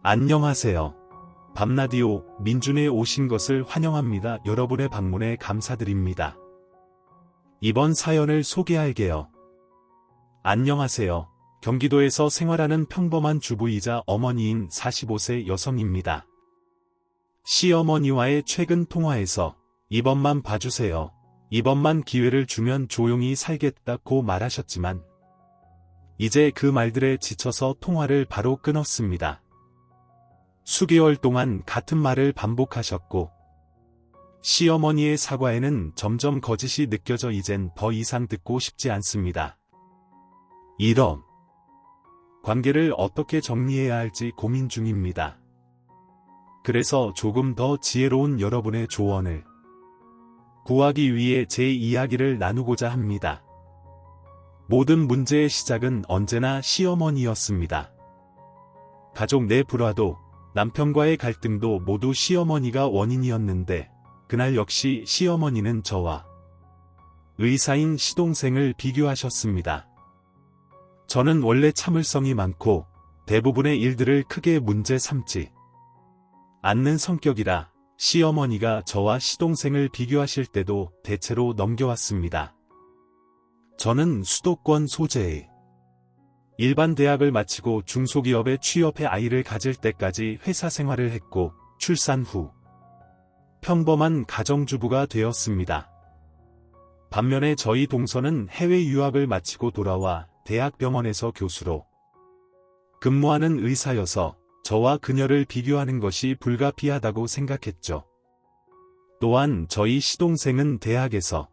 안녕하세요. 밤라디오 민준에 오신 것을 환영합니다. 여러분의 방문에 감사드립니다. 이번 사연을 소개할게요. 안녕하세요. 경기도에서 생활하는 평범한 주부이자 어머니인 45세 여성입니다. 시어머니와의 최근 통화에서 이번만 봐주세요. 이번만 기회를 주면 조용히 살겠다고 말하셨지만 이제 그 말들에 지쳐서 통화를 바로 끊었습니다. 수개월 동안 같은 말을 반복하셨고 시어머니의 사과에는 점점 거짓이 느껴져 이젠 더 이상 듣고 싶지 않습니다. 이런 관계를 어떻게 정리해야 할지 고민 중입니다. 그래서 조금 더 지혜로운 여러분의 조언을 구하기 위해 제 이야기를 나누고자 합니다. 모든 문제의 시작은 언제나 시어머니였습니다. 가족 내 불화도 남편과의 갈등도 모두 시어머니가 원인이었는데 그날 역시 시어머니는 저와 의사인 시동생을 비교하셨습니다. 저는 원래 참을성이 많고 대부분의 일들을 크게 문제 삼지 않는 성격이라 시어머니가 저와 시동생을 비교하실 때도 대체로 넘겨왔습니다. 저는 수도권 소재의 일반 대학을 마치고 중소기업에 취업해 아이를 가질 때까지 회사 생활을 했고 출산 후 평범한 가정주부가 되었습니다. 반면에 저희 동서는 해외 유학을 마치고 돌아와 대학병원에서 교수로 근무하는 의사여서 저와 그녀를 비교하는 것이 불가피하다고 생각했죠. 또한 저희 시동생은 대학에서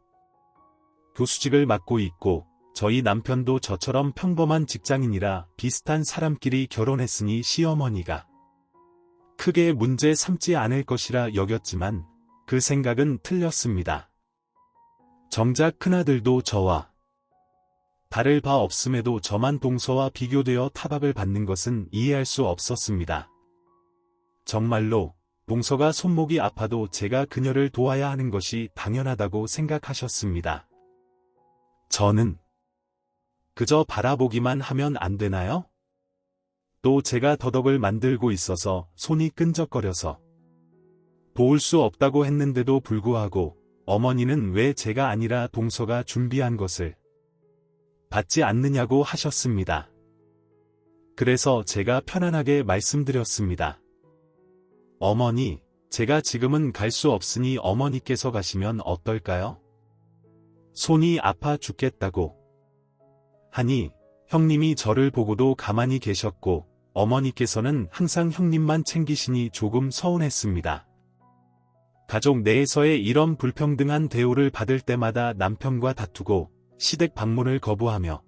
교수직을 맡고 있고 저희 남편도 저처럼 평범한 직장인이라 비슷한 사람끼리 결혼했으니 시어머니가 크게 문제 삼지 않을 것이라 여겼지만 그 생각은 틀렸습니다. 정작 큰아들도 저와 다를 바 없음에도 저만 동서와 비교되어 타박을 받는 것은 이해할 수 없었습니다. 정말로 동서가 손목이 아파도 제가 그녀를 도와야 하는 것이 당연하다고 생각하셨습니다. 저는 그저 바라보기만 하면 안 되나요? 또 제가 더덕을 만들고 있어서 손이 끈적거려서 도울 수 없다고 했는데도 불구하고 어머니는 왜 제가 아니라 동서가 준비한 것을 받지 않느냐고 하셨습니다. 그래서 제가 편안하게 말씀드렸습니다. 어머니, 제가 지금은 갈 수 없으니 어머니께서 가시면 어떨까요? 손이 아파 죽겠다고 하니 형님이 저를 보고도 가만히 계셨고 어머니께서는 항상 형님만 챙기시니 조금 서운했습니다. 가족 내에서의 이런 불평등한 대우를 받을 때마다 남편과 다투고 시댁 방문을 거부하며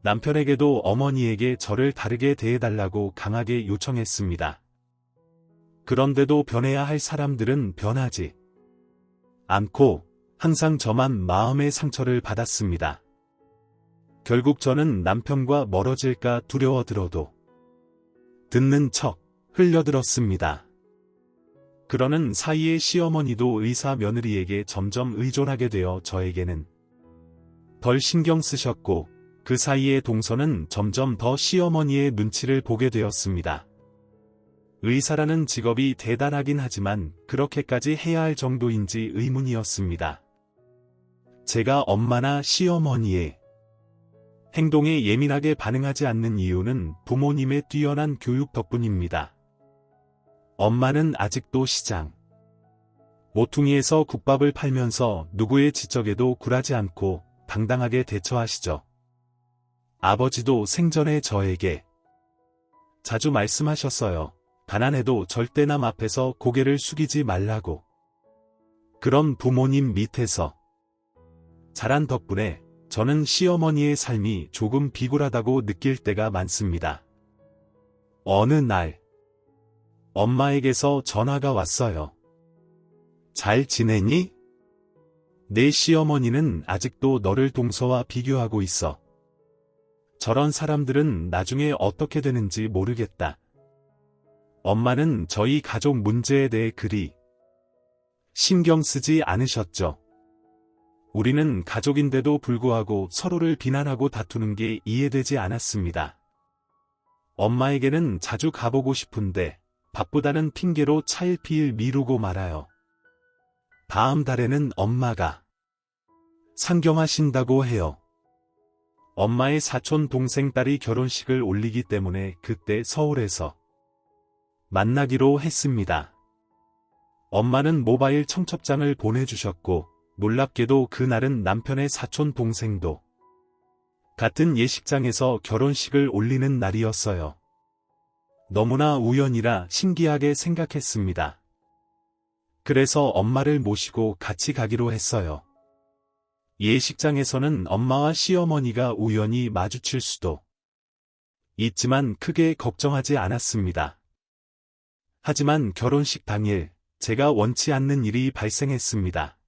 남편에게도 어머니에게 저를 다르게 대해달라고 강하게 요청했습니다. 그런데도 변해야 할 사람들은 변하지 않고 항상 저만 마음의 상처를 받았습니다. 결국 저는 남편과 멀어질까 두려워들어도 듣는 척 흘려들었습니다. 그러는 사이에 시어머니도 의사 며느리에게 점점 의존하게 되어 저에게는 덜 신경 쓰셨고 그 사이에 동서는 점점 더 시어머니의 눈치를 보게 되었습니다. 의사라는 직업이 대단하긴 하지만 그렇게까지 해야 할 정도인지 의문이었습니다. 제가 엄마나 시어머니의 행동에 예민하게 반응하지 않는 이유는 부모님의 뛰어난 교육 덕분입니다. 엄마는 아직도 시장 모퉁이에서 국밥을 팔면서 누구의 지적에도 굴하지 않고 당당하게 대처하시죠. 아버지도 생전에 저에게 자주 말씀하셨어요. 가난해도 절대 남 앞에서 고개를 숙이지 말라고. 그런 부모님 밑에서 자란 덕분에 저는 시어머니의 삶이 조금 비굴하다고 느낄 때가 많습니다. 어느 날 엄마에게서 전화가 왔어요. 잘 지내니? 내 시어머니는 아직도 너를 동서와 비교하고 있어. 저런 사람들은 나중에 어떻게 되는지 모르겠다. 엄마는 저희 가족 문제에 대해 그리 신경 쓰지 않으셨죠. 우리는 가족인데도 불구하고 서로를 비난하고 다투는 게 이해되지 않았습니다. 엄마에게는 자주 가보고 싶은데 바쁘다는 핑계로 차일피일 미루고 말아요. 다음 달에는 엄마가 상경하신다고 해요. 엄마의 사촌 동생 딸이 결혼식을 올리기 때문에 그때 서울에서 만나기로 했습니다. 엄마는 모바일 청첩장을 보내주셨고 놀랍게도 그날은 남편의 사촌 동생도 같은 예식장에서 결혼식을 올리는 날이었어요. 너무나 우연이라 신기하게 생각했습니다. 그래서 엄마를 모시고 같이 가기로 했어요. 예식장에서는 엄마와 시어머니가 우연히 마주칠 수도 있지만 크게 걱정하지 않았습니다. 하지만 결혼식 당일 제가 원치 않는 일이 발생했습니다.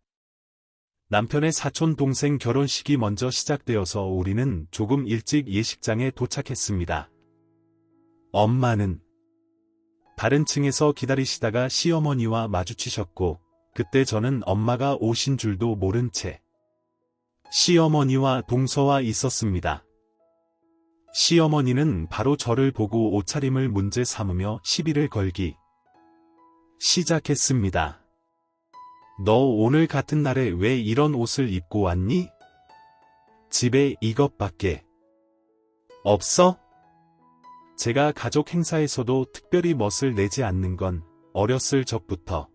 남편의 사촌 동생 결혼식이 먼저 시작되어서 우리는 조금 일찍 예식장에 도착했습니다. 엄마는 다른 층에서 기다리시다가 시어머니와 마주치셨고 그때 저는 엄마가 오신 줄도 모른 채 시어머니와 동서와 있었습니다. 시어머니는 바로 저를 보고 옷차림을 문제 삼으며 시비를 걸기 시작했습니다. 너 오늘 같은 날에 왜 이런 옷을 입고 왔니? 집에 이것밖에 없어? 제가 가족 행사에서도 특별히 멋을 내지 않는 건 어렸을 적부터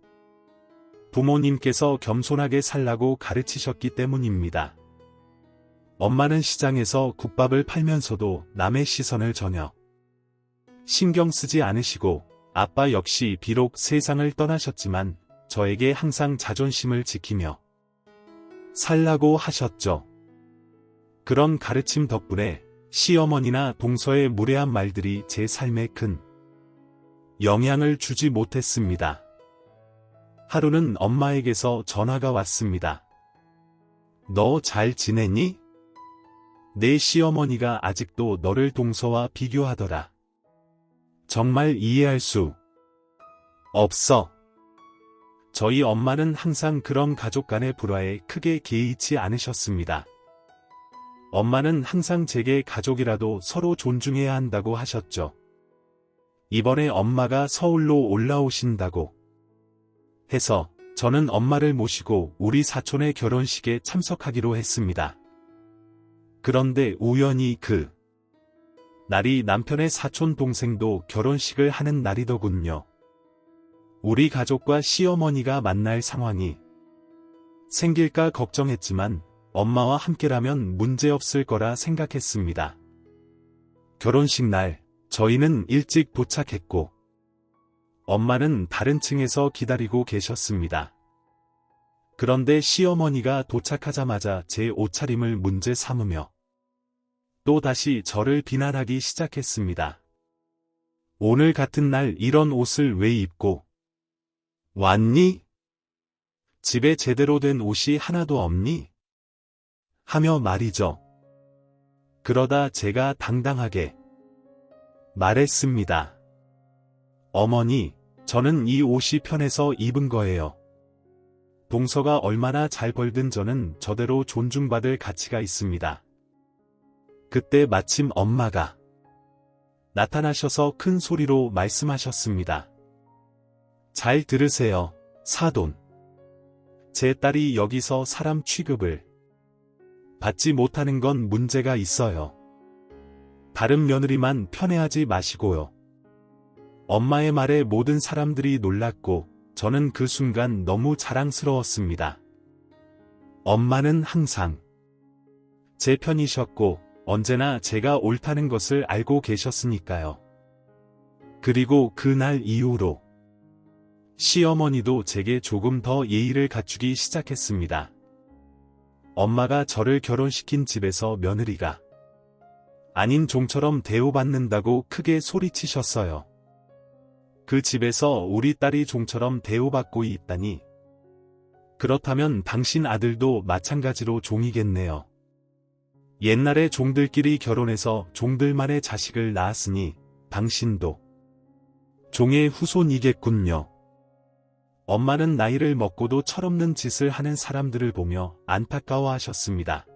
부모님께서 겸손하게 살라고 가르치셨기 때문입니다. 엄마는 시장에서 국밥을 팔면서도 남의 시선을 전혀 신경 쓰지 않으시고 아빠 역시 비록 세상을 떠나셨지만 저에게 항상 자존심을 지키며 살라고 하셨죠. 그런 가르침 덕분에 시어머니나 동서의 무례한 말들이 제 삶에 큰 영향을 주지 못했습니다. 하루는 엄마에게서 전화가 왔습니다. 너 잘 지내니? 내 시어머니가 아직도 너를 동서와 비교하더라. 정말 이해할 수 없어. 저희 엄마는 항상 그런 가족 간의 불화에 크게 개의치 않으셨습니다. 엄마는 항상 제게 가족이라도 서로 존중해야 한다고 하셨죠. 이번에 엄마가 서울로 올라오신다고 해서 저는 엄마를 모시고 우리 사촌의 결혼식에 참석하기로 했습니다. 그런데 우연히 그 날이 남편의 사촌 동생도 결혼식을 하는 날이더군요. 우리 가족과 시어머니가 만날 상황이 생길까 걱정했지만 엄마와 함께라면 문제없을 거라 생각했습니다. 결혼식 날 저희는 일찍 도착했고 엄마는 다른 층에서 기다리고 계셨습니다. 그런데 시어머니가 도착하자마자 제 옷차림을 문제 삼으며 또다시 저를 비난하기 시작했습니다. 오늘 같은 날 이런 옷을 왜 입고 왔니? 집에 제대로 된 옷이 하나도 없니? 하며 말이죠. 그러다 제가 당당하게 말했습니다. 어머니, 저는 이 옷이 편해서 입은 거예요. 동서가 얼마나 잘 벌든 저는 저대로 존중받을 가치가 있습니다. 그때 마침 엄마가 나타나셔서 큰 소리로 말씀하셨습니다. 잘 들으세요, 사돈. 제 딸이 여기서 사람 취급을 받지 못하는 건 문제가 있어요. 다른 며느리만 편애하지 마시고요. 엄마의 말에 모든 사람들이 놀랐고 저는 그 순간 너무 자랑스러웠습니다. 엄마는 항상 제 편이셨고 언제나 제가 옳다는 것을 알고 계셨으니까요. 그리고 그날 이후로 시어머니도 제게 조금 더 예의를 갖추기 시작했습니다. 엄마가 저를 결혼시킨 집에서 며느리가 아닌 종처럼 대우받는다고 크게 소리치셨어요. 그 집에서 우리 딸이 종처럼 대우받고 있다니. 그렇다면 당신 아들도 마찬가지로 종이겠네요. 옛날에 종들끼리 결혼해서 종들만의 자식을 낳았으니 당신도 종의 후손이겠군요. 엄마는 나이를 먹고도 철없는 짓을 하는 사람들을 보며 안타까워하셨습니다.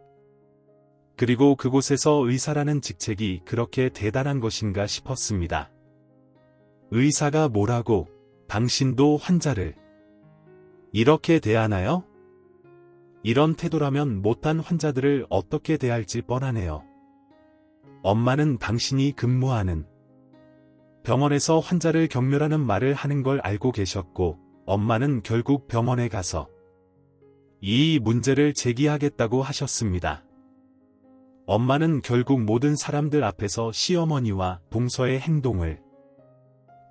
그리고 그곳에서 의사라는 직책이 그렇게 대단한 것인가 싶었습니다. 의사가 뭐라고, 당신도 환자를 이렇게 대하나요? 이런 태도라면 못한 환자들을 어떻게 대할지 뻔하네요. 엄마는 당신이 근무하는 병원에서 환자를 경멸하는 말을 하는 걸 알고 계셨고, 엄마는 결국 병원에 가서 이 문제를 제기하겠다고 하셨습니다. 엄마는 결국 모든 사람들 앞에서 시어머니와 동서의 행동을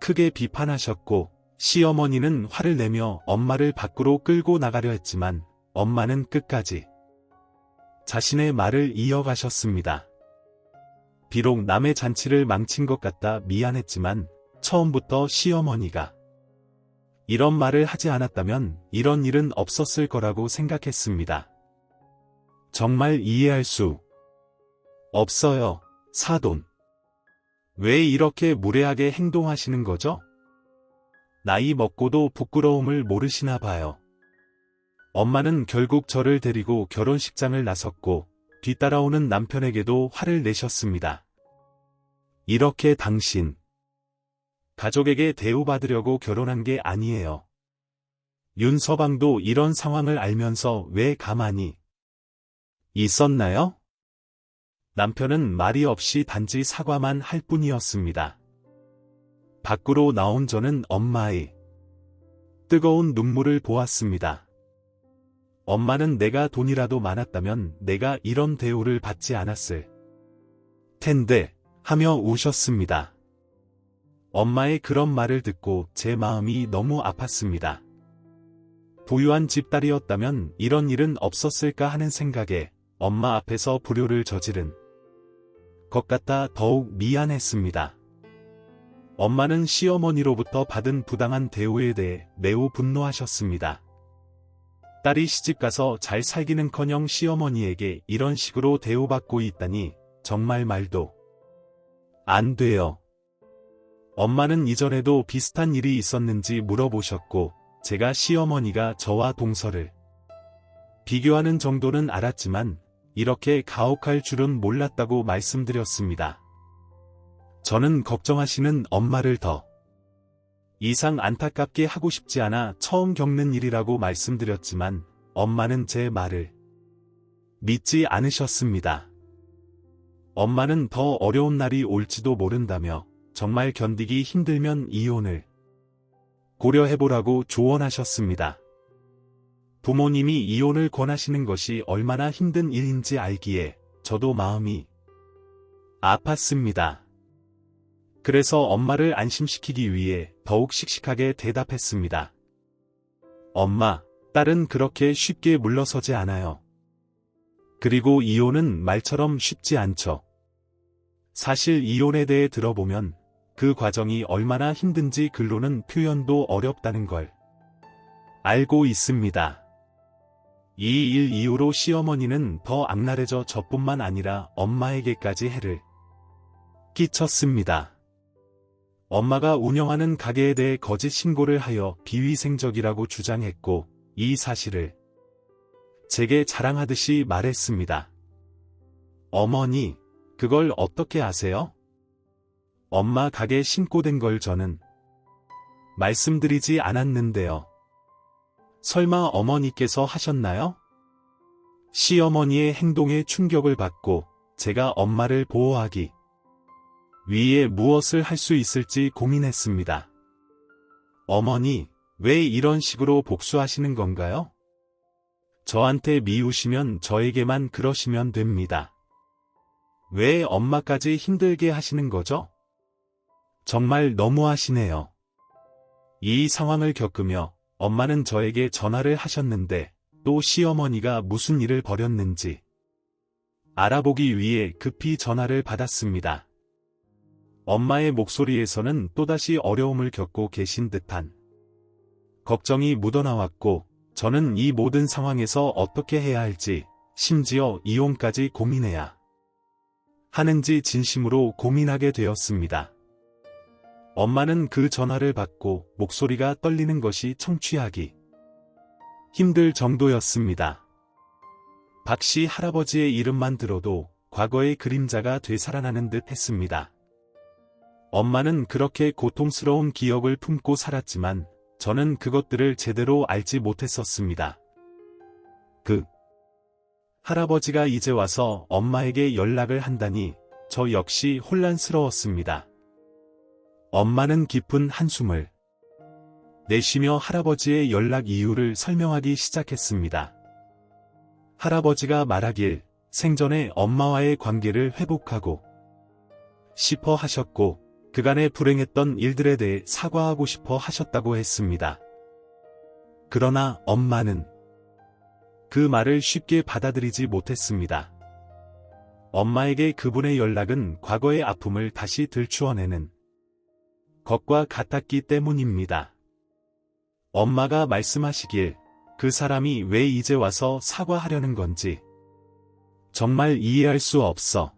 크게 비판하셨고, 시어머니는 화를 내며 엄마를 밖으로 끌고 나가려 했지만 엄마는 끝까지 자신의 말을 이어가셨습니다. 비록 남의 잔치를 망친 것 같다 미안했지만 처음부터 시어머니가 이런 말을 하지 않았다면 이런 일은 없었을 거라고 생각했습니다. 정말 이해할 수 없어요, 사돈. 왜 이렇게 무례하게 행동하시는 거죠? 나이 먹고도 부끄러움을 모르시나 봐요. 엄마는 결국 저를 데리고 결혼식장을 나섰고 뒤따라오는 남편에게도 화를 내셨습니다. 이렇게 당신 가족에게 대우받으려고 결혼한 게 아니에요. 윤서방도 이런 상황을 알면서 왜 가만히 있었나요? 남편은 말이 없이 단지 사과만 할 뿐이었습니다. 밖으로 나온 저는 엄마의 뜨거운 눈물을 보았습니다. 엄마는 내가 돈이라도 많았다면 내가 이런 대우를 받지 않았을 텐데 하며 우셨습니다. 엄마의 그런 말을 듣고 제 마음이 너무 아팠습니다. 부유한 집딸이었다면 이런 일은 없었을까 하는 생각에 엄마 앞에서 불효를 저지른 것 같아 더욱 미안했습니다. 엄마는 시어머니로부터 받은 부당한 대우에 대해 매우 분노하셨습니다. 딸이 시집가서 잘 살기는커녕 시어머니에게 이런 식으로 대우받고 있다니 정말 말도 안 돼요. 엄마는 이전에도 비슷한 일이 있었는지 물어보셨고, 제가 시어머니가 저와 동서를 비교하는 정도는 알았지만 이렇게 가혹할 줄은 몰랐다고 말씀드렸습니다. 저는 걱정하시는 엄마를 더 이상 안타깝게 하고 싶지 않아 처음 겪는 일이라고 말씀드렸지만 엄마는 제 말을 믿지 않으셨습니다. 엄마는 더 어려운 날이 올지도 모른다며 정말 견디기 힘들면 이혼을 고려해보라고 조언하셨습니다. 부모님이 이혼을 권하시는 것이 얼마나 힘든 일인지 알기에 저도 마음이 아팠습니다. 그래서 엄마를 안심시키기 위해 더욱 씩씩하게 대답했습니다. 엄마, 딸은 그렇게 쉽게 물러서지 않아요. 그리고 이혼은 말처럼 쉽지 않죠. 사실 이혼에 대해 들어보면 그 과정이 얼마나 힘든지 글로는 표현도 어렵다는 걸 알고 있습니다. 이 일 이후로 시어머니는 더 악랄해져 저뿐만 아니라 엄마에게까지 해를 끼쳤습니다. 엄마가 운영하는 가게에 대해 거짓 신고를 하여 비위생적이라고 주장했고, 이 사실을 제게 자랑하듯이 말했습니다. 어머니, 그걸 어떻게 아세요? 엄마 가게 신고된 걸 저는 말씀드리지 않았는데요. 설마 어머니께서 하셨나요? 시어머니의 행동에 충격을 받고 제가 엄마를 보호하기 위해 무엇을 할 수 있을지 고민했습니다. 어머니, 왜 이런 식으로 복수하시는 건가요? 저한테 미우시면 저에게만 그러시면 됩니다. 왜 엄마까지 힘들게 하시는 거죠? 정말 너무하시네요. 이 상황을 겪으며 엄마는 저에게 전화를 하셨는데 또 시어머니가 무슨 일을 벌였는지 알아보기 위해 급히 전화를 받았습니다. 엄마의 목소리에서는 또다시 어려움을 겪고 계신 듯한 걱정이 묻어나왔고, 저는 이 모든 상황에서 어떻게 해야 할지, 심지어 이혼까지 고민해야 하는지 진심으로 고민하게 되었습니다. 엄마는 그 전화를 받고 목소리가 떨리는 것이 청취하기 힘들 정도였습니다. 박씨 할아버지의 이름만 들어도 과거의 그림자가 되살아나는 듯 했습니다. 엄마는 그렇게 고통스러운 기억을 품고 살았지만 저는 그것들을 제대로 알지 못했었습니다. 할아버지가 이제 와서 엄마에게 연락을 한다니 저 역시 혼란스러웠습니다. 엄마는 깊은 한숨을 내쉬며 할아버지의 연락 이유를 설명하기 시작했습니다. 할아버지가 말하길 생전에 엄마와의 관계를 회복하고 싶어 하셨고 그간의 불행했던 일들에 대해 사과하고 싶어 하셨다고 했습니다. 그러나 엄마는 그 말을 쉽게 받아들이지 못했습니다. 엄마에게 그분의 연락은 과거의 아픔을 다시 들추어내는 것과 같았기 때문입니다. 엄마가 말씀하시길 그 사람이 왜 이제 와서 사과하려는 건지 정말 이해할 수 없어.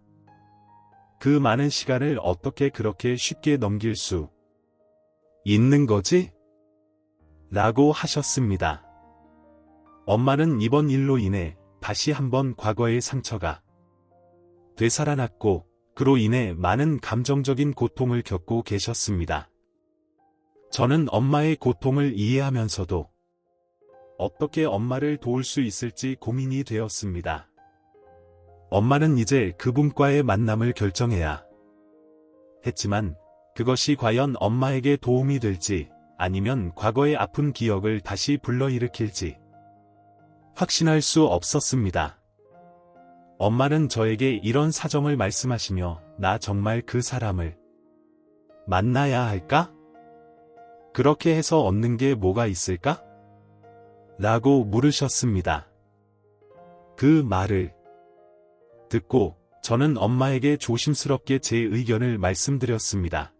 그 많은 시간을 어떻게 그렇게 쉽게 넘길 수 있는 거지? 라고 하셨습니다. 엄마는 이번 일로 인해 다시 한번 과거의 상처가 되살아났고 그로 인해 많은 감정적인 고통을 겪고 계셨습니다. 저는 엄마의 고통을 이해하면서도 어떻게 엄마를 도울 수 있을지 고민이 되었습니다. 엄마는 이제 그분과의 만남을 결정해야 했지만 그것이 과연 엄마에게 도움이 될지 아니면 과거의 아픈 기억을 다시 불러일으킬지 확신할 수 없었습니다. 엄마는 저에게 이런 사정을 말씀하시며 나 정말 그 사람을 만나야 할까? 그렇게 해서 얻는 게 뭐가 있을까? 라고 물으셨습니다. 그 말을 듣고 저는 엄마에게 조심스럽게 제 의견을 말씀드렸습니다.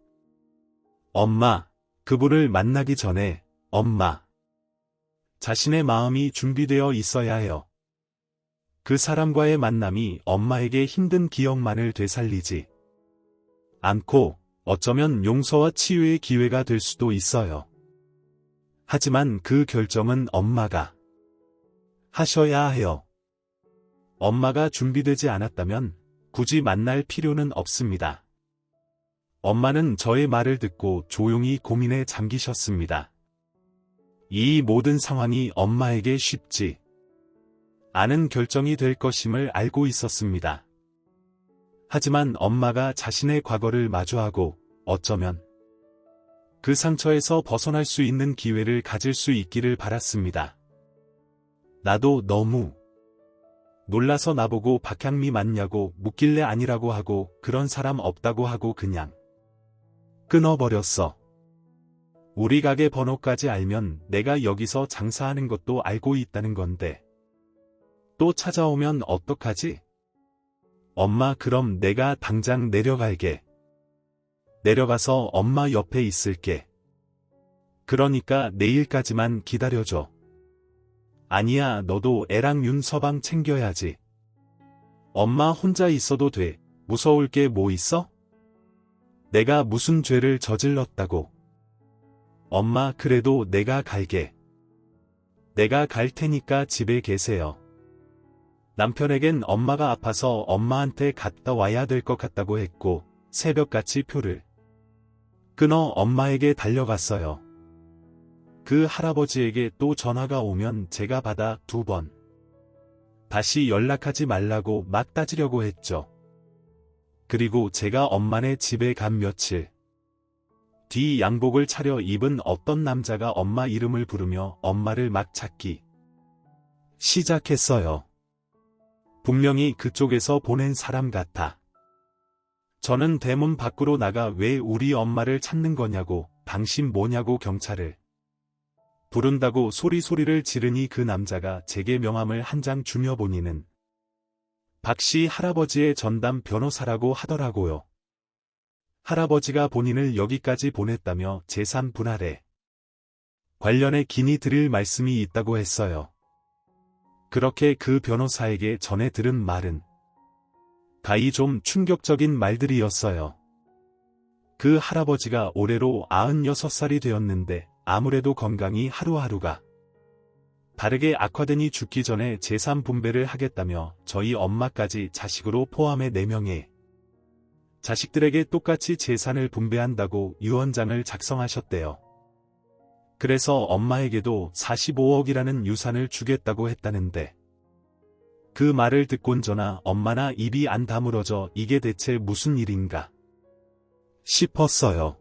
엄마, 그분을 만나기 전에 엄마 자신의 마음이 준비되어 있어야 해요. 그 사람과의 만남이 엄마에게 힘든 기억만을 되살리지 않고 어쩌면 용서와 치유의 기회가 될 수도 있어요. 하지만 그 결정은 엄마가 하셔야 해요. 엄마가 준비되지 않았다면 굳이 만날 필요는 없습니다. 엄마는 저의 말을 듣고 조용히 고민에 잠기셨습니다. 이 모든 상황이 엄마에게 쉽지 않은 결정이 될 것임을 알고 있었습니다. 하지만 엄마가 자신의 과거를 마주하고 어쩌면 그 상처에서 벗어날 수 있는 기회를 가질 수 있기를 바랐습니다. 나도 너무 놀라서 나보고 박향미 맞냐고 묻길래 아니라고 하고 그런 사람 없다고 하고 그냥 끊어버렸어. 우리 가게 번호까지 알면 내가 여기서 장사하는 것도 알고 있다는 건데 또 찾아오면 어떡하지? 엄마 그럼 내가 당장 내려갈게. 내려가서 엄마 옆에 있을게. 그러니까 내일까지만 기다려줘. 아니야 너도 애랑 윤 서방 챙겨야지. 엄마 혼자 있어도 돼. 무서울 게 뭐 있어? 내가 무슨 죄를 저질렀다고. 엄마 그래도 내가 갈게. 내가 갈 테니까 집에 계세요. 남편에겐 엄마가 아파서 엄마한테 갔다 와야 될 것 같다고 했고 새벽같이 표를 끊어 엄마에게 달려갔어요. 그 할아버지에게 또 전화가 오면 제가 받아 2번 다시 연락하지 말라고 막 따지려고 했죠. 그리고 제가 엄마네 집에 간 며칠 뒤 양복을 차려 입은 어떤 남자가 엄마 이름을 부르며 엄마를 막 찾기 시작했어요. 분명히 그쪽에서 보낸 사람 같아. 저는 대문 밖으로 나가 왜 우리 엄마를 찾는 거냐고 당신 뭐냐고 경찰을 부른다고 소리를 지르니 그 남자가 제게 명함을 한 장 주며 본인은 박씨 할아버지의 전담 변호사라고 하더라고요. 할아버지가 본인을 여기까지 보냈다며 재산 분할에 관련해 긴히 드릴 말씀이 있다고 했어요. 그렇게 그 변호사에게 전해 들은 말은 가히 좀 충격적인 말들이었어요. 그 할아버지가 올해로 96살이 되었는데 아무래도 건강이 하루하루가 다르게 악화되니 죽기 전에 재산 분배를 하겠다며 저희 엄마까지 자식으로 포함해 4명의 자식들에게 똑같이 재산을 분배한다고 유언장을 작성하셨대요. 그래서 엄마에게도 45억이라는 유산을 주겠다고 했다는데 그 말을 듣곤 저나 엄마나 입이 안 다물어져 이게 대체 무슨 일인가 싶었어요.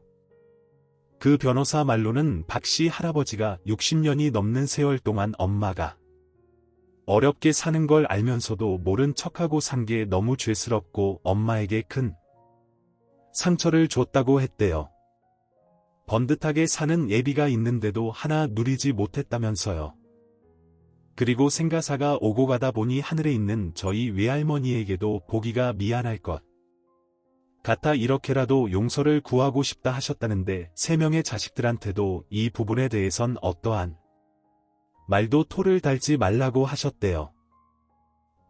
그 변호사 말로는 박 씨 할아버지가 60년이 넘는 세월 동안 엄마가 어렵게 사는 걸 알면서도 모른 척하고 산 게 너무 죄스럽고 엄마에게 큰 상처를 줬다고 했대요. 번듯하게 사는 예비가 있는데도 하나 누리지 못했다면서요. 그리고 생가사가 오고 가다 보니 하늘에 있는 저희 외할머니에게도 보기가 미안할 것 같아 이렇게라도 용서를 구하고 싶다 하셨다는데 3명의 자식들한테도 이 부분에 대해선 어떠한 말도 토를 달지 말라고 하셨대요.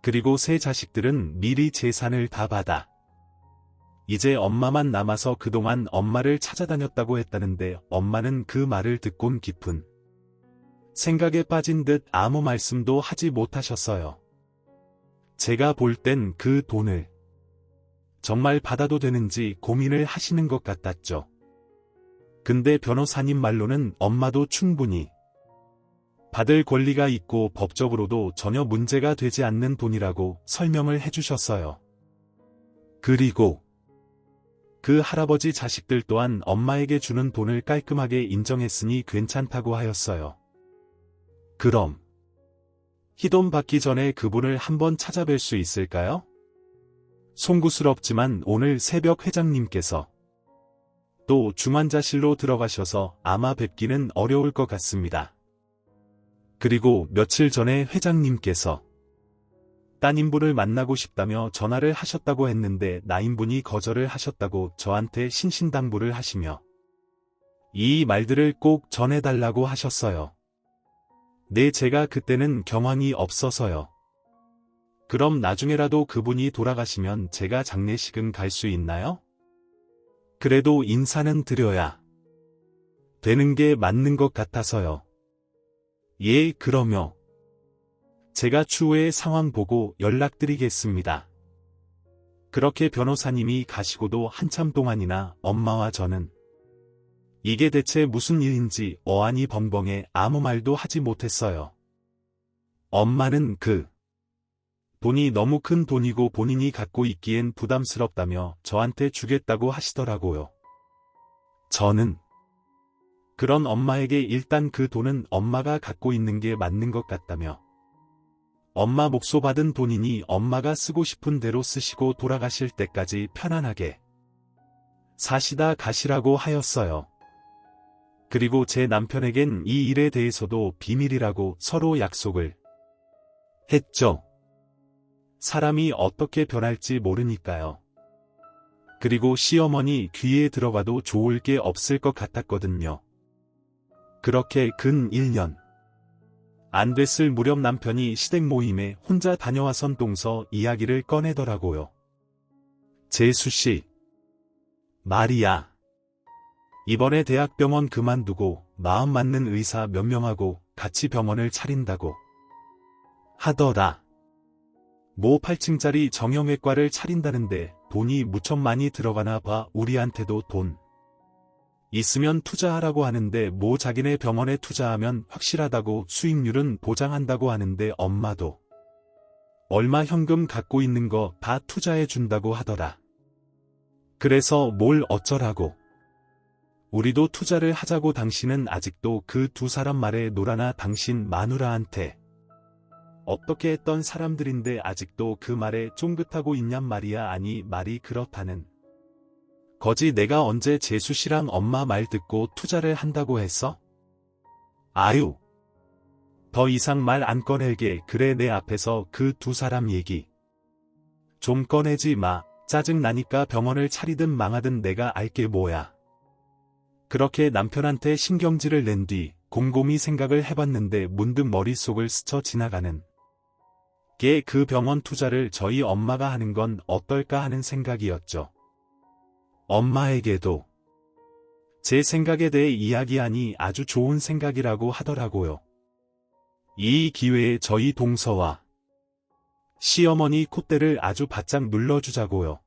그리고 세 자식들은 미리 재산을 다 받아 이제 엄마만 남아서 그동안 엄마를 찾아다녔다고 했다는데 엄마는 그 말을 듣곤 깊은 생각에 빠진 듯 아무 말씀도 하지 못하셨어요. 제가 볼 땐 그 돈을 정말 받아도 되는지 고민을 하시는 것 같았죠. 근데 변호사님 말로는 엄마도 충분히 받을 권리가 있고 법적으로도 전혀 문제가 되지 않는 돈이라고 설명을 해주셨어요. 그리고 그 할아버지 자식들 또한 엄마에게 주는 돈을 깔끔하게 인정했으니 괜찮다고 하였어요. 그럼 희돈 받기 전에 그분을 한번 찾아뵐 수 있을까요? 송구스럽지만 오늘 새벽 회장님께서 또 중환자실로 들어가셔서 아마 뵙기는 어려울 것 같습니다. 그리고 며칠 전에 회장님께서 따님분을 만나고 싶다며 전화를 하셨다고 했는데 나인분이 거절을 하셨다고 저한테 신신당부를 하시며 이 말들을 꼭 전해달라고 하셨어요. 네, 제가 그때는 경황이 없어서요. 그럼 나중에라도 그분이 돌아가시면 제가 장례식은 갈 수 있나요? 그래도 인사는 드려야 되는 게 맞는 것 같아서요. 예, 그러며 제가 추후에 상황 보고 연락드리겠습니다. 그렇게 변호사님이 가시고도 한참 동안이나 엄마와 저는 이게 대체 무슨 일인지 어안이 벙벙해 아무 말도 하지 못했어요. 엄마는 그 돈이 너무 큰 돈이고 본인이 갖고 있기엔 부담스럽다며 저한테 주겠다고 하시더라고요. 저는 그런 엄마에게 일단 그 돈은 엄마가 갖고 있는 게 맞는 것 같다며 엄마 목소 받은 돈이니 엄마가 쓰고 싶은 대로 쓰시고 돌아가실 때까지 편안하게 사시다 가시라고 하였어요. 그리고 제 남편에겐 이 일에 대해서도 비밀이라고 서로 약속을 했죠. 사람이 어떻게 변할지 모르니까요. 그리고 시어머니 귀에 들어가도 좋을 게 없을 것 같았거든요. 그렇게 근 1년 안 됐을 무렵 남편이 시댁 모임에 혼자 다녀와선 동서 이야기를 꺼내더라고요. 재수씨, 말이야. 이번에 대학병원 그만두고 마음 맞는 의사 몇 명하고 같이 병원을 차린다고 하더라. 모 8층짜리 정형외과를 차린다는데 돈이 무척 많이 들어가나 봐. 우리한테도 돈 있으면 투자하라고 하는데 뭐 자기네 병원에 투자하면 확실하다고 수익률은 보장한다고 하는데 엄마도 얼마 현금 갖고 있는 거 다 투자해 준다고 하더라. 그래서 뭘 어쩌라고. 우리도 투자를 하자고. 당신은 아직도 그 두 사람 말에 놀아나. 당신 마누라한테 어떻게 했던 사람들인데 아직도 그 말에 쫑긋하고 있냔 말이야. 아니 말이 그렇다는 거지. 내가 언제 재수씨랑 엄마 말 듣고 투자를 한다고 했어? 아유, 더 이상 말 안 꺼내게. 그래, 내 앞에서 그 두 사람 얘기 좀 꺼내지 마. 짜증 나니까 병원을 차리든 망하든 내가 알게 뭐야. 그렇게 남편한테 신경질을 낸 뒤 곰곰이 생각을 해봤는데 문득 머릿속을 스쳐 지나가는 게 그 병원 투자를 저희 엄마가 하는 건 어떨까 하는 생각이었죠. 엄마에게도 제 생각에 대해 이야기하니 아주 좋은 생각이라고 하더라고요. 이 기회에 저희 동서와 시어머니 콧대를 아주 바짝 눌러주자고요.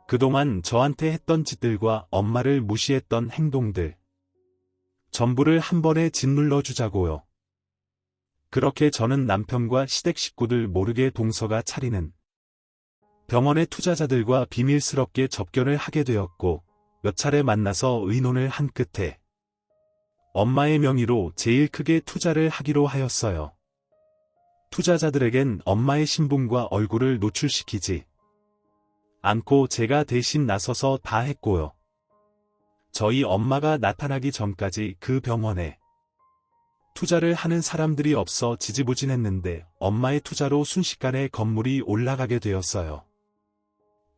그동안 저한테 했던 짓들과 엄마를 무시했던 행동들 전부를 한 번에 짓눌러주자고요. 그렇게 저는 남편과 시댁 식구들 모르게 동서가 차리는 병원의 투자자들과 비밀스럽게 접견을 하게 되었고 몇 차례 만나서 의논을 한 끝에 엄마의 명의로 제일 크게 투자를 하기로 하였어요. 투자자들에겐 엄마의 신분과 얼굴을 노출시키지 않고 제가 대신 나서서 다 했고요. 저희 엄마가 나타나기 전까지 그 병원에 투자를 하는 사람들이 없어 지지부진했는데 엄마의 투자로 순식간에 건물이 올라가게 되었어요.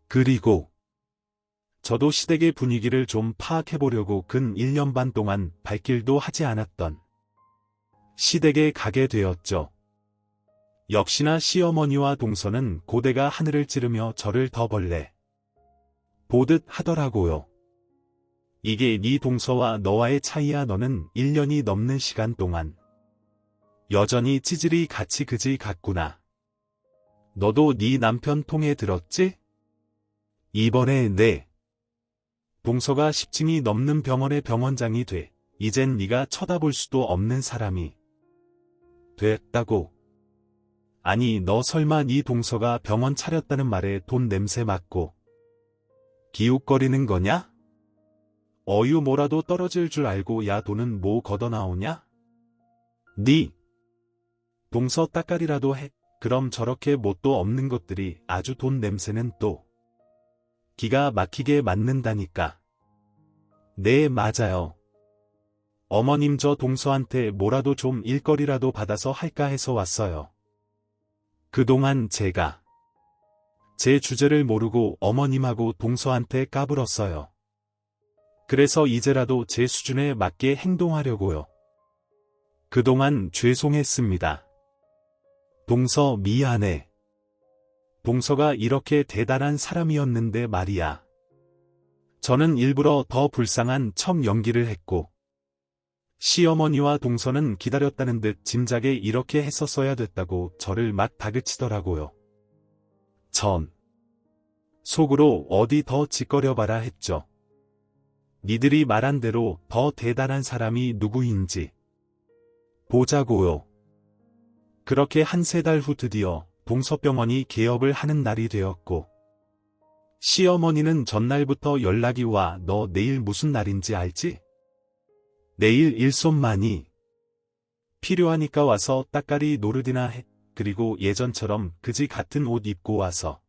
그리고 저도 시댁의 분위기를 좀 파악해보려고 근 1년 반 동안 발길도 하지 않았던 시댁에 가게 되었죠. 역시나 시어머니와 동서는 고대가 하늘을 찌르며 저를 더 벌레 보듯 하더라고요. 이게 네 동서와 너와의 차이야. 너는 1년이 넘는 시간 동안 여전히 찌질이 같이 그지 같구나. 너도 네 남편 통에 들었지? 이번에 내 동서가 10층이 넘는 병원의 병원장이 돼. 이젠 네가 쳐다볼 수도 없는 사람이 됐다고. 아니 너 설마 네 동서가 병원 차렸다는 말에 돈 냄새 맡고 기웃거리는 거냐? 어유 뭐라도 떨어질 줄 알고 야 돈은 뭐 걷어나오냐? 네 동서 따까리라도 해. 그럼 저렇게 뭣도 없는 것들이 아주 돈 냄새는 또 기가 막히게 맡는다니까. 네 맞아요. 어머님 저 동서한테 뭐라도 좀 일거리라도 받아서 할까 해서 왔어요. 그동안 제가 제 주제를 모르고 어머님하고 동서한테 까불었어요. 그래서 이제라도 제 수준에 맞게 행동하려고요. 그동안 죄송했습니다. 동서 미안해. 동서가 이렇게 대단한 사람이었는데 말이야. 저는 일부러 더 불쌍한 척 연기를 했고 시어머니와 동서는 기다렸다는 듯 짐작에 이렇게 했었어야 됐다고 저를 막 다그치더라고요. 전 속으로 어디 더 짓거려봐라 했죠. 니들이 말한 대로 더 대단한 사람이 누구인지 보자고요. 그렇게 한 세 달 후 드디어 동서병원이 개업을 하는 날이 되었고 시어머니는 전날부터 연락이 와. 너 내일 무슨 날인지 알지? 내일 일손만이 필요하니까 와서 따까리 노르디나 해. 그리고 예전처럼 그지 같은 옷 입고 와서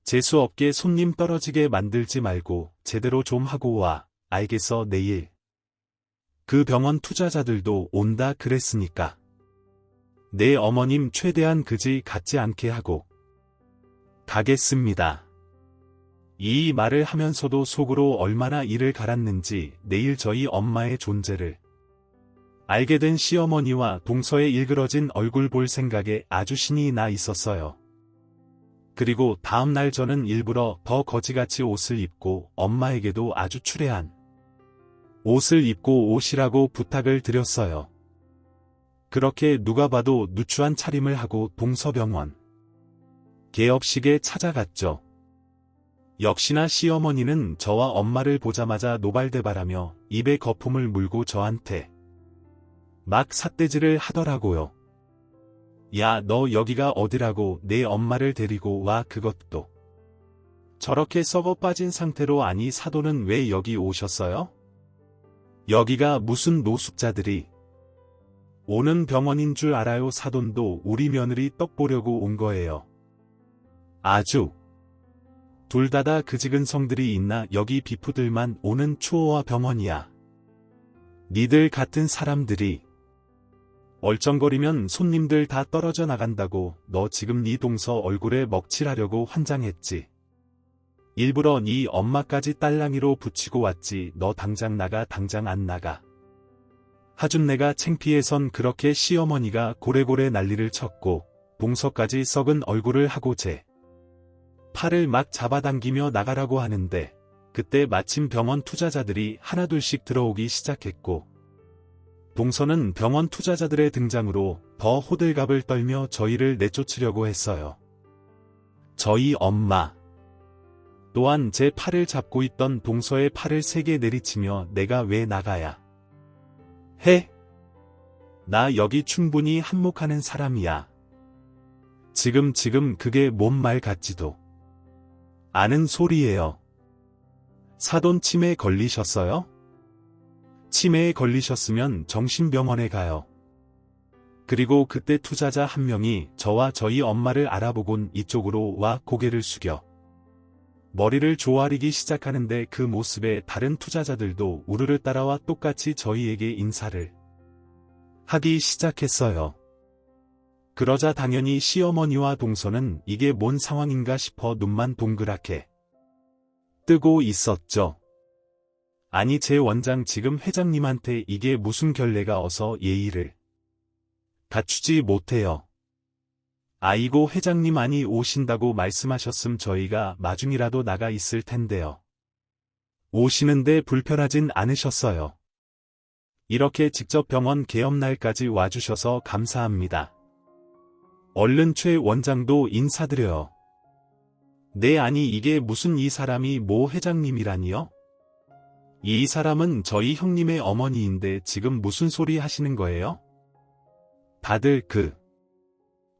재수없게 손님 떨어지게 만들지 말고 제대로 좀 하고 와. 알겠어? 내일 그 병원 투자자들도 온다 그랬으니까 내 어머님 최대한 그지 같지 않게 하고 가겠습니다. 이 말을 하면서도 속으로 얼마나 이를 갈았는지 내일 저희 엄마의 존재를 알게 된 시어머니와 동서의 일그러진 얼굴 볼 생각에 아주 신이 나 있었어요. 그리고 다음날 저는 일부러 더 거지같이 옷을 입고 엄마에게도 아주 추레한 옷을 입고 오시라고 부탁을 드렸어요. 그렇게 누가 봐도 누추한 차림을 하고 동서병원 개업식에 찾아갔죠. 역시나 시어머니는 저와 엄마를 보자마자 노발대발하며 입에 거품을 물고 저한테 막 삿대질을 하더라고요. 야, 너 여기가 어디라고 내 엄마를 데리고 와. 그것도 저렇게 썩어 빠진 상태로. 아니 사돈은 왜 여기 오셨어요? 여기가 무슨 노숙자들이 오는 병원인 줄 알아요? 사돈도 우리 며느리 떡 보려고 온 거예요. 아주 둘 다 그지근 성들이 있나? 여기 비프들만 오는 추호와 병원이야. 니들 같은 사람들이 얼쩡거리면 손님들 다 떨어져 나간다고. 너 지금 네 동서 얼굴에 먹칠하려고 환장했지. 일부러 네 엄마까지 딸랑이로 붙이고 왔지. 너 당장 나가. 당장 안 나가. 하준내가 창피해선 그렇게 시어머니가 고래고래 난리를 쳤고 동서까지 썩은 얼굴을 하고 제 팔을 막 잡아당기며 나가라고 하는데 그때 마침 병원 투자자들이 하나둘씩 들어오기 시작했고 동서는 병원 투자자들의 등장으로 더 호들갑을 떨며 저희를 내쫓으려고 했어요. 저희 엄마 또한 제 팔을 잡고 있던 동서의 팔을 세게 내리치며 내가 왜 나가야 해? 나 여기 충분히 한몫하는 사람이야. 지금 그게 뭔 말 같지도 않은 소리예요. 사돈 치매에 걸리셨어요? 치매에 걸리셨으면 정신병원에 가요. 그리고 그때 투자자 한 명이 저와 저희 엄마를 알아보곤 이쪽으로 와 고개를 숙여 머리를 조아리기 시작하는데 그 모습에 다른 투자자들도 우르르 따라와 똑같이 저희에게 인사를 하기 시작했어요. 그러자 당연히 시어머니와 동서는 이게 뭔 상황인가 싶어 눈만 동그랗게 뜨고 있었죠. 아니 제 원장 지금 회장님한테 이게 무슨 결례가 어서 예의를 갖추지 못해요. 아이고 회장님 아니 오신다고 말씀하셨음 저희가 마중이라도 나가 있을 텐데요. 오시는데 불편하진 않으셨어요. 이렇게 직접 병원 개업날까지 와주셔서 감사합니다. 얼른 최 원장도 인사드려요. 네 아니 이게 무슨 이 사람이 모 회장님이라니요? 이 사람은 저희 형님의 어머니인데 지금 무슨 소리 하시는 거예요? 다들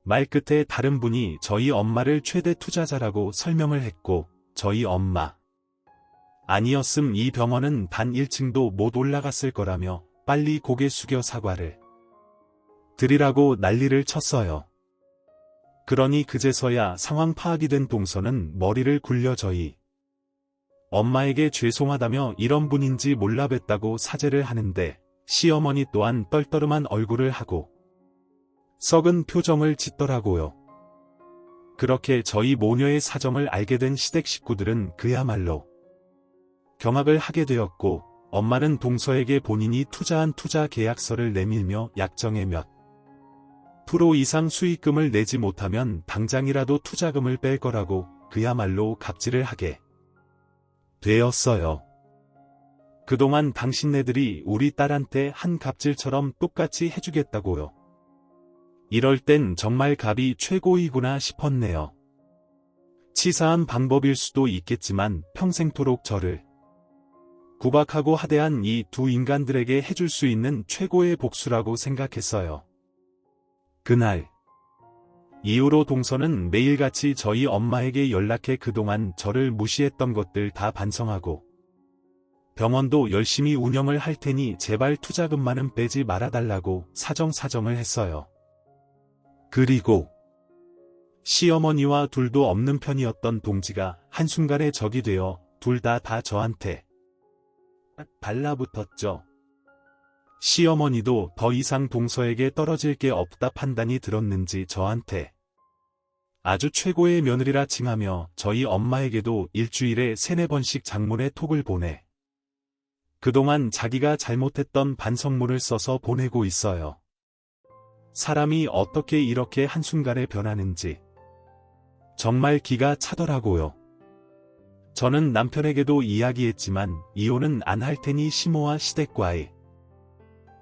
말 끝에 다른 분이 저희 엄마를 최대 투자자라고 설명을 했고 저희 엄마 아니었음 이 병원은 단 1층도 못 올라갔을 거라며 빨리 고개 숙여 사과를 드리라고 난리를 쳤어요. 그러니 그제서야 상황 파악이 된 동서는 머리를 굴려 저희 엄마에게 죄송하다며 이런 분인지 몰라 뵀다고 사죄를 하는데 시어머니 또한 떨떠름한 얼굴을 하고 썩은 표정을 짓더라고요. 그렇게 저희 모녀의 사정을 알게 된 시댁 식구들은 그야말로 경악을 하게 되었고 엄마는 동서에게 본인이 투자한 투자 계약서를 내밀며 약정의 몇 프로 이상 수익금을 내지 못하면 당장이라도 투자금을 뺄 거라고 그야말로 갑질을 하게 되었어요. 그동안 당신네들이 우리 딸한테 한 갑질처럼 똑같이 해주겠다고요. 이럴 땐 정말 갑이 최고이구나 싶었네요. 치사한 방법일 수도 있겠지만 평생토록 저를 구박하고 하대한 이 두 인간들에게 해줄 수 있는 최고의 복수라고 생각했어요. 그날 이후로 동서는 매일같이 저희 엄마에게 연락해 그동안 저를 무시했던 것들 다 반성하고 병원도 열심히 운영을 할 테니 제발 투자금만은 빼지 말아달라고 사정을 했어요. 그리고 시어머니와 둘도 없는 편이었던 동지가 한순간에 적이 되어 둘 다 저한테 달라붙었죠. 시어머니도 더 이상 동서에게 떨어질 게 없다 판단이 들었는지 저한테 아주 최고의 며느리라 칭하며 저희 엄마에게도 일주일에 3-4번씩 장문의 톡을 보내 그동안 자기가 잘못했던 반성문을 써서 보내고 있어요. 사람이 어떻게 이렇게 한순간에 변하는지 정말 기가 차더라고요. 저는 남편에게도 이야기했지만 이혼은 안 할 테니 시모와 시댁과의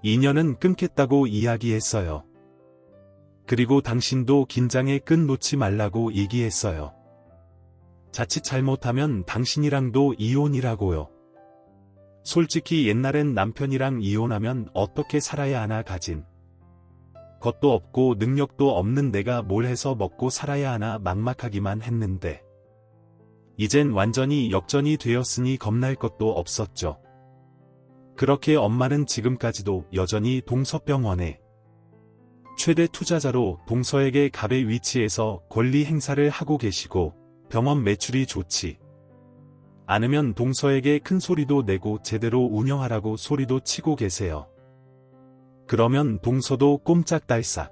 인연은 끊겠다고 이야기했어요. 그리고 당신도 긴장의 끈 놓지 말라고 얘기했어요. 자칫 잘못하면 당신이랑도 이혼이라고요. 솔직히 옛날엔 남편이랑 이혼하면 어떻게 살아야 하나 가진 것도 없고 능력도 없는 내가 뭘 해서 먹고 살아야 하나 막막하기만 했는데 이젠 완전히 역전이 되었으니 겁날 것도 없었죠. 그렇게 엄마는 지금까지도 여전히 동서병원의 최대 투자자로 동서에게 갑의 위치에서 권리 행사를 하고 계시고 병원 매출이 좋지 않으면 동서에게 큰 소리도 내고 제대로 운영하라고 소리도 치고 계세요. 그러면 동서도 꼼짝달싹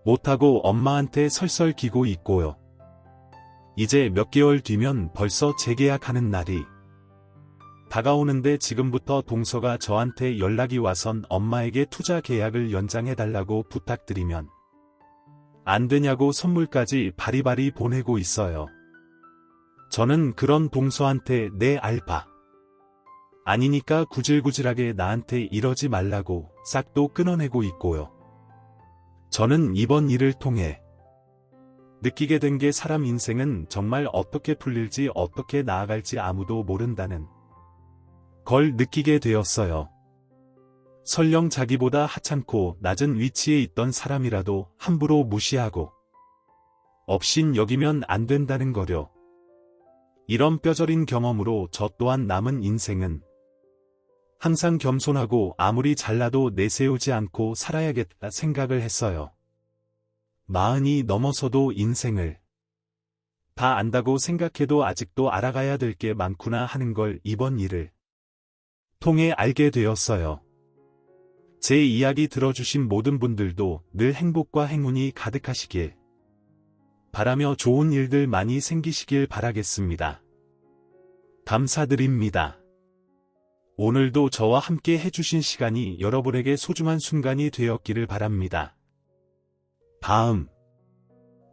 못하고 엄마한테 설설기고 있고요. 이제 몇 개월 뒤면 벌써 재계약하는 날이 다가오는데 지금부터 동서가 저한테 연락이 와선 엄마에게 투자 계약을 연장해달라고 부탁드리면 안 되냐고 선물까지 바리바리 보내고 있어요. 저는 그런 동서한테 내 알바 아니니까 구질구질하게 나한테 이러지 말라고 싹도 끊어내고 있고요. 저는 이번 일을 통해 느끼게 된 게 사람 인생은 정말 어떻게 풀릴지 어떻게 나아갈지 아무도 모른다는 걸 느끼게 되었어요. 설령 자기보다 하찮고 낮은 위치에 있던 사람이라도 함부로 무시하고 업신 여기면 안 된다는 거려. 이런 뼈저린 경험으로 저 또한 남은 인생은 항상 겸손하고 아무리 잘나도 내세우지 않고 살아야겠다 생각을 했어요. 40이 넘어서도 인생을 다 안다고 생각해도 아직도 알아가야 될 게 많구나 하는 걸 이번 일을 통해 알게 되었어요. 제 이야기 들어주신 모든 분들도 늘 행복과 행운이 가득하시길 바라며 좋은 일들 많이 생기시길 바라겠습니다. 감사드립니다. 오늘도 저와 함께 해주신 시간이 여러분에게 소중한 순간이 되었기를 바랍니다. 다음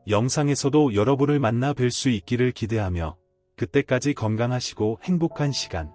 영상에서도 여러분을 만나 뵐 수 있기를 기대하며 그때까지 건강하시고 행복한 시간